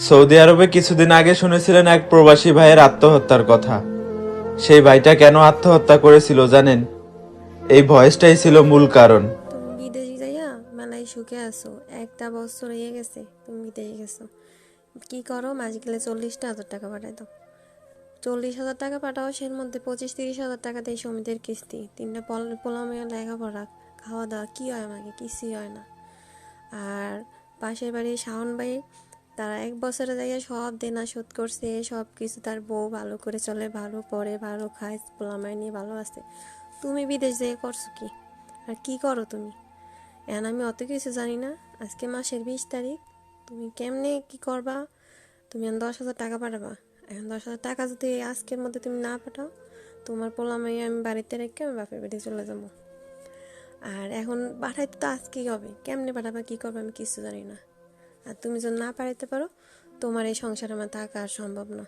Saudi আরবে কিছুদিন আগে শুনেছিলেন এক প্রবাসী ভাইয়ের আত্মহত্যার কথা। সেই ভাইটা কেন আত্মহত্যা করেছিল জানেন? এই ভয়েসটাই ছিল মূল কারণ। তুমি বিদেশে যাইয়া মেলায় সুখে আছো, একটা বছর হয়ে গেছে তুমি বিদেশে গেছো। কি করো? মাস গেলে 40,000 টাকা পাঠাই দাও। 40,000 টাকা পাঠাও, সের মধ্যে 25-30 হাজার টাকা দেয় সমিতির কিস্তি, তিনটা পোলা মেয়ে লেখাপড়া, খাওয়া দাওয়া, কি হয়? আমাকে কিছুই হয় না। আর পাশের বাড়ির শাওন ভাই, তারা 1 বছরে যাইয়া সব দেনা শোধ করছে, সব কিছু, তার বউ ভালো করে চলে, ভালো পড়ে, ভালো খায়, পোলামাই নিয়ে ভালো আছে। তুমি বিদেশ যেয়ে করছো কি? আর কি করো তুমি? এখন আমি অত কিছু জানি না। আজকে মাসের 20 তারিখ, তুমি কেমনে কি করবা? তুমি এখন 10,000 টাকা পাঠাবা। এখন 10,000 টাকা যদি আজকের মধ্যে তুমি না পাঠাও, তোমার পোলামাই আমি বাড়িতে রেখে আমি বাপের বাড়ি চলে যাবো। আর এখন পাঠাইতে তো আজকেই হবে, কেমনে পাঠাবা, কি করবা, আমি কিছু জানি না। আর তুমি যদি না পাঠাইতে পারো, তোমার এই সংসারে আমার থাকা আর সম্ভব না।